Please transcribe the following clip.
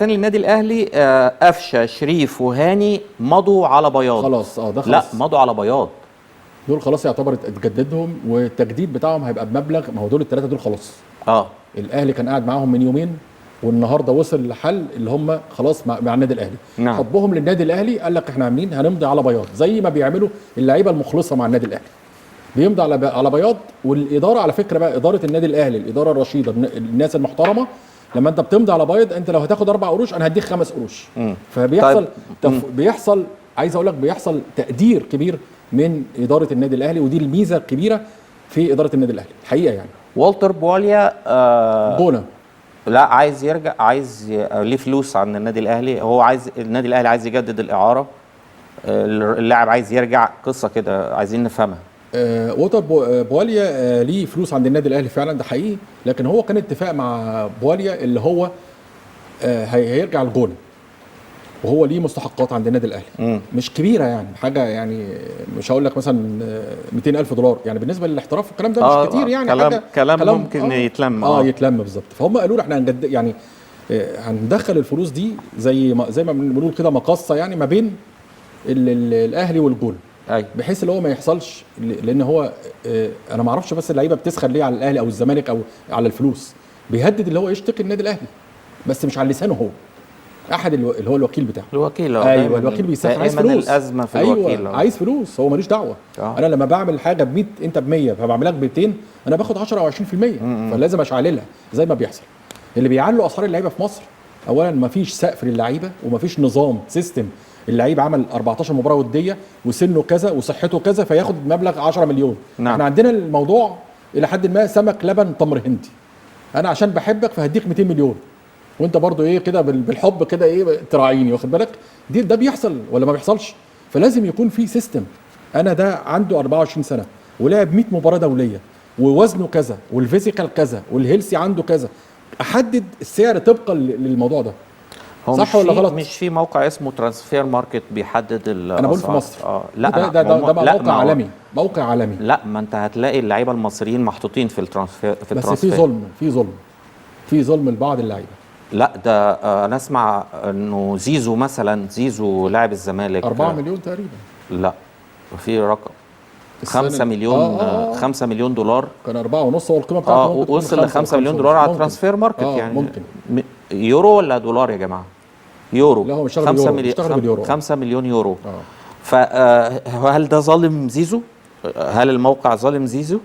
تاني النادي الاهلي قفشه شريف وهاني مضوا على بياض. خلاص ده خلاص. لا مضوا على بياض. دول خلاص يعتبر اتجددهم، والتجديد بتاعهم هيبقى بمبلغ، ما هو دول الثلاثه دول خلاص. الاهلي كان قاعد معاهم من يومين، والنهارده وصل لحل اللي هم خلاص مع النادي الاهلي. نعم. حبهم للنادي الاهلي قال لك احنا عاملين هنمضي على بياض زي ما بيعملوا اللعيبه المخلصه مع النادي الاهلي. بيمضي على بياض. والاداره على فكره بقى، اداره النادي الاهلي الاداره الرشيده الناس المحترمه، لما انت بتمضي على بياض انت لو هتاخد 4 قروش انا هديك 5 قروش. فبيحصل بيحصل عايز اقول لك بيحصل تقدير كبير من اداره النادي الاهلي، ودي الميزه الكبيره في اداره النادي الاهلي الحقيقه يعني. والتر بواليا جونه لا عايز يرجع، عايز ليه فلوس عن النادي الاهلي، هو عايز النادي الاهلي عايز يجدد الاعاره، اللاعب عايز يرجع، قصه كده عايزين نفهمها. والتر بواليا ليه فلوس عند النادي الاهلي فعلا، ده حقيقي، لكن هو كان اتفاق مع بواليا اللي هو هيرجع الجونه، وهو ليه مستحقات عند النادي الاهلي مش كبيره يعني، حاجه يعني مش هقول لك مثلا 200,000 دولار يعني بالنسبه للاحتراف، الكلام ده مش كتير يعني، كلام ممكن يتلم. يتلم بالظبط. فهم قالوا له احنا يعني هندخل الفلوس دي زي ما بنقول كده مقصه يعني ما بين الاهلي والجونه، بحيث اللي هو ما يحصلش، لان هو انا ما اعرفش بس اللعيبه بتسخن ليه على الاهلي او الزمالك او على الفلوس، بيهدد اللي هو يشتكي النادي الاهلي بس مش على لسانه هو، احد اللي هو الوكيل بتاعه. الوكيل ايوه الوكيل بيسافر عايز فلوس. الازمه في الوكيل. ايوه عايز فلوس، هو ماليش دعوه. انا لما بعمل حاجه ب 100 انت ب 100 فبعملها ب 200 انا باخد 10 او 20%. فلازم اشعللها زي ما بيحصل. اللي بيعلوا اسعار اللعيبه في مصر، اولا ما فيش سقف للعيبه وما فيش نظام سيستم. اللعيب عمل 14 مباراه وديه وسنه كذا وصحته كذا فياخد مبلغ 10 مليون. نعم. احنا عندنا الموضوع الى حد ما سمك لبن تمر هندي. انا عشان بحبك فهديك 200 مليون وانت برضو ايه كده بالحب كده ايه تراعيني، واخد بالك؟ ده بيحصل ولا ما بيحصلش؟ فلازم يكون في سيستم. انا ده عنده 24 سنه ولعب 100 مباراه دوليه ووزنه كذا والفيزيكال كذا والهيلسي عنده كذا، احدد السعر طبقا للموضوع ده. صح ولا غلط؟ مش في موقع اسمه ترانسفير ماركت بيحدد الاسعار؟ انا بقول في مصر. لا ده موقع عالمي، موقع عالمي. لا ما انت هتلاقي اللعيبه المصريين محطوطين في الترانسفير بس في ظلم لبعض اللعيبه. لا ده انا اسمع انه زيزو لاعب الزمالك 4 مليون تقريبا. لا في رقم 5 مليون 5 مليون دولار. كان 4.5 هو القيمه بتاعته. وصل ل 5 مليون دولار على ترانسفير ماركت. يعني ممكن يورو ولا دولار يا جماعه؟ يورو. لا هو بيشتغل 5 مليون يورو. فهل ده ظالم زيزو؟ هل الموقع ظالم زيزو؟